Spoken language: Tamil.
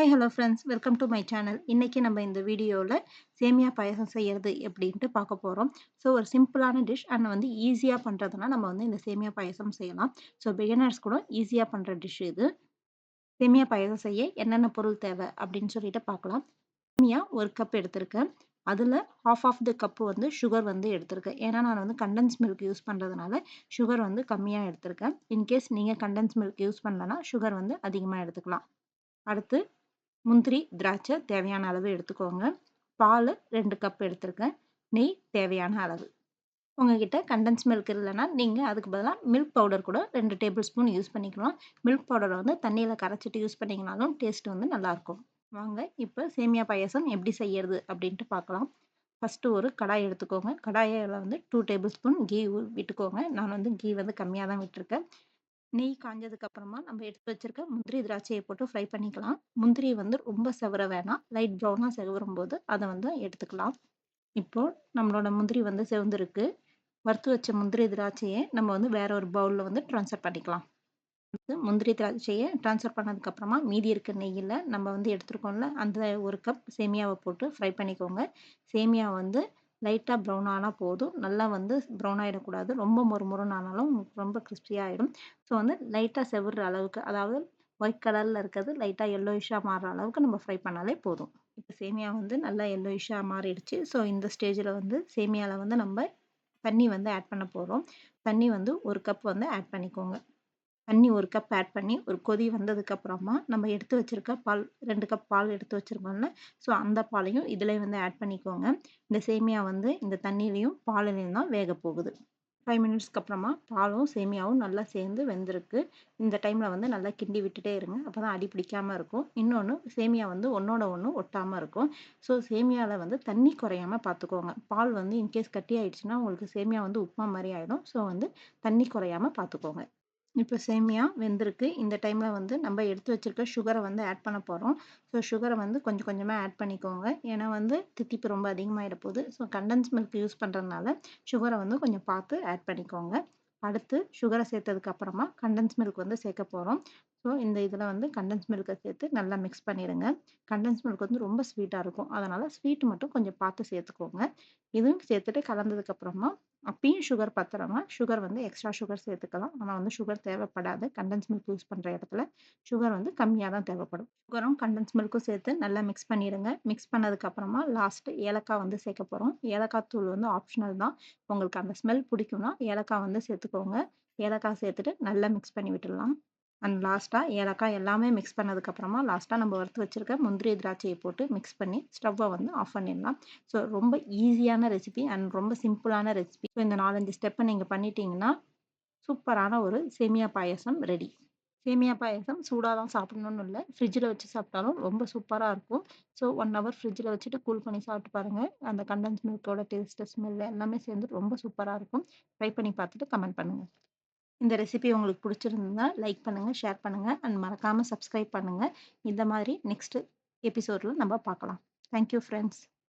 Hi hello friends welcome to my channel. இன்னைக்கு நம்ம இந்த வீடியோவில் சேமியா பாயாசம் செய்கிறது எப்படின்ட்டு பார்க்க போகிறோம். ஸோ ஒரு சிம்பிளான டிஷ் அண்ட் வந்து ஈஸியாக பண்ணுறதுனா நம்ம வந்து இந்த சேமியா பாயாசம் செய்யலாம். ஸோ பிகினர்ஸ் கூட ஈஸியாக பண்ணுற டிஷ் இது. சேமியா பாயாசம் செய்ய என்னென்ன பொருள் தேவை அப்படின்னு சொல்லிட்டு பார்க்கலாம். சேமியா ஒரு கப் எடுத்திருக்கேன். அதில் ஹாஃப் ஆஃப் த கப் வந்து சுகர் வந்து எடுத்திருக்கேன். ஏன்னா நான் வந்து கண்டன்ஸ் மில்க் யூஸ் பண்ணுறதுனால சுகர் வந்து கம்மியாக எடுத்திருக்கேன். இன்கேஸ் நீங்கள் கண்டன்ஸ் மில்க் யூஸ் பண்ணலன்னா சுகர் வந்து அதிகமாக எடுத்துக்கலாம். அடுத்து முந்திரி, திராட்சை தேவையான அளவு எடுத்துக்கோங்க. பால் 2 கப் எடுத்திருக்கேன். நெய் தேவையான அளவு. உங்ககிட்ட கண்டன்ஸ் மில்க் இல்லைன்னா, நீங்க அதுக்கு பதிலா மில்க் பவுடர் கூட 2 டேபிள் ஸ்பூன் யூஸ் பண்ணிக்கலாம். மில்க் பவுடர வந்து தண்ணீல கரைச்சிட்டு யூஸ் பண்ணீங்கனாலும் டேஸ்ட் வந்து நல்லாயிருக்கும். வாங்க இப்ப சேமியா பாயாசம் எப்படி செய்யறது அப்படின்ட்டு பார்க்கலாம். ஃபர்ஸ்ட்டு ஒரு கடாய் எடுத்துக்கோங்க. கடாயில வந்து 2 டேபிள் ஸ்பூன் கீ விட்டுக்கோங்க. நான் வந்து கீ வந்து கம்மியா தான் விட்டுருக்கேன். நெய் காஞ்சதுக்கு அப்புறமா நம்ம எடுத்து வச்சிருக்க முந்திரி, திராட்சைய போட்டு ஃப்ரை பண்ணிக்கலாம். முந்திரி வந்து ரொம்ப செவர வேணாம். லைட் ப்ரௌனா செவரும்போது அத வந்து எடுத்துக்கலாம். இப்போ நம்மளோட முந்திரி வந்து செவந்திருக்கு. வறுத்து வச்ச முந்திரி, திராட்சைய நம்ம வந்து வேற ஒரு பவுல்ல வந்து ட்ரான்ஸ்ஃபர் பண்ணிக்கலாம். அடுத்து முந்திரி, திராட்சைய ட்ரான்ஸ்ஃபர் பண்ணதுக்கு அப்புறமா மீதி இருக்க நெய்யில நம்ம வந்து எடுத்துருக்கோம்ல, அந்த 1 கப் சேமியாவ போட்டு ஃப்ரை பண்ணிக்கோங்க. சேமியா வந்து லைட்டா ப்ரௌன் ஆனா போதும். நல்லா வந்து ப்ரௌன் ஆயிடக்கூடாது. ரொம்ப மொறுமொறுன்னு ஆனாலும் உங்களுக்கு ரொம்ப கிரிஸ்பியா ஆயிடும். ஸோ வந்து லைட்டா செவர்ற அளவுக்கு, அதாவது ஒயிட் கலர்ல இருக்கிறது லைட்டா yellowish மாறுற அளவுக்கு நம்ம ஃப்ரை பண்ணாலே போதும். இப்ப சேமியா வந்து நல்லா yellowish மாறிடுச்சு. ஸோ இந்த ஸ்டேஜ்ல வந்து சேமியால வந்து நம்ம தண்ணி வந்து ஆட் பண்ண போறோம். தண்ணி வந்து 1 கப் வந்து ஆட் பண்ணிக்கோங்க. தண்ணி 1 கப் ஆட் பண்ணி, ஒரு கொதி வந்ததுக்கப்புறமா, நம்ம எடுத்து வச்சிருக்க பால் 2 கப் பால் எடுத்து வச்சிருக்கோம்ல, ஸோ அந்த பாலையும் இதிலயே வந்து ஆட் பண்ணிக்கோங்க. இந்த சேமியா வந்து இந்த தண்ணீலயும், பாலுலயும் தான் வேகப் போகுது. 5 மினிட்ஸ்க்கு அப்புறமா பாலும், சேமியாவும் நல்லா சேர்ந்து வெந்திருக்கு. இந்த டைம்ல வந்து நல்லா கிண்டி விட்டுட்டே இருங்க. அப்பதான் அடி பிடிக்காம இருக்கும். இன்னொன்னு சேமியா வந்து ஒண்ணோட ஒண்ணு ஒட்டாம இருக்கும். ஸோ சேமியால வந்து தண்ணி குறையாம பார்த்துக்கோங்க. பால் வந்து இன்கேஸ் கட்டி ஆயிடுச்சுன்னா, உங்களுக்கு சேமியா வந்து உப்புமா மாரி ஆயிடும். ஸோ வந்து தண்ணி குறையாம பார்த்துக்கோங்க. இப்ப சேமியா வெந்திருக்கு. இந்த டைம்ல வந்து நம்ம எடுத்து வச்சிருக்க சுகர வந்து ஆட் பண்ண போறோம். ஸோ சுகர வந்து கொஞ்சம் கொஞ்சமா ஆட் பண்ணிக்கோங்க. ஏன்னா வந்து தித்திப்பு ரொம்ப அதிகமாயிட போது. ஸோ கண்டன்ஸ் மில்க் யூஸ் பண்றதுனால சுகர வந்து கொஞ்சம் பார்த்து ஆட் பண்ணிக்கோங்க. அடுத்து சுகர சேர்த்ததுக்கு அப்புறமா கண்டன்ஸ் மில்க் வந்து சேர்க்க போறோம். ஸோ இந்த இதுல வந்து கண்டன்ஸ் மில்க்க சேர்த்து நல்லா மிக்ஸ் பண்ணிடுங்க. கண்டன்ஸ் மில்க் வந்து ரொம்ப ஸ்வீட்டா இருக்கும். அதனால ஸ்வீட் மட்டும் கொஞ்சம் பார்த்து சேர்த்துக்கோங்க. இதுவும் சேர்த்துட்டு கலந்ததுக்கு அப்புறமா அப்பயும் சுகர் பத்தலன்னா, சுகர் வந்து எக்ஸ்ட்ரா சுகர் சேர்த்துக்கலாம். ஆனா வந்து சுகர் தேவைப்படாது. கண்டன்ஸ் மில்க் யூஸ் பண்ற இடத்துல சுகர் வந்து கம்மியா தான் தேவைப்படும். சுகரும் கண்டன்ஸ் மில்க்கும் சேர்த்து நல்லா மிக்ஸ் பண்ணிடுங்க. மிக்ஸ் பண்ணதுக்கு அப்புறமா லாஸ்ட் ஏலக்காய் வந்து சேர்க்க போறோம். ஏலக்காய் தூள் வந்து ஆப்ஷனல் தான். உங்களுக்கு அந்த ஸ்மெல் பிடிக்கும்னா ஏலக்காய் வந்து சேர்த்துக்கோங்க. ஏலக்காய் சேர்த்துட்டு நல்லா மிக்ஸ் பண்ணி விட்டுடலாம். அண்ட் லாஸ்ட்டா ஏலக்காய் எல்லாமே மிக்ஸ் பண்ணதுக்கு அப்புறமா லாஸ்ட்டா நம்ம வறுத்து வச்சிருக்க முந்திரி, திராட்சைய போட்டு மிக்ஸ் பண்ணி ஸ்டவ்வ வந்து ஆஃப் பண்ணிடலாம். ஸோ ரொம்ப ஈஸியான ரெசிபி அண்ட் ரொம்ப சிம்பிளான ரெசிபி. ஸோ இந்த 4, 5 ஸ்டெப்ப நீங்க பண்ணிட்டீங்கன்னா, சூப்பரான ஒரு சேமியா பாயாசம் ரெடி. சேமியா பாயாசம் சூடா தான் சாப்பிடணும்னு இல்ல. ஃப்ரிட்ஜ்ல வச்சு சாப்பிட்டாலும் ரொம்ப சூப்பரா இருக்கும். ஸோ 1 ஹவர் ஃப்ரிட்ஜ்ல வச்சுட்டு கூல் பண்ணி சாப்பிட்டு பாருங்க. அந்த கண்டன்ஸ் மில்க்கோட டேஸ்ட்டு, ஸ்மெல் எல்லாமே சேர்ந்து ரொம்ப சூப்பரா இருக்கும். ட்ரை பண்ணி பார்த்துட்டு கமெண்ட் பண்ணுங்க. இந்த ரெசிபி உங்களுக்கு பிடிச்சிருந்ததுன்னா லைக் பண்ணுங்க, ஷேர் பண்ணுங்க அண்ட் மறக்காம சப்ஸ்கிரைப் பண்ணுங்க. இந்த மாதிரி நெக்ஸ்ட் எபிசோட்ல நம்ம பார்க்கலாம். Thank you friends.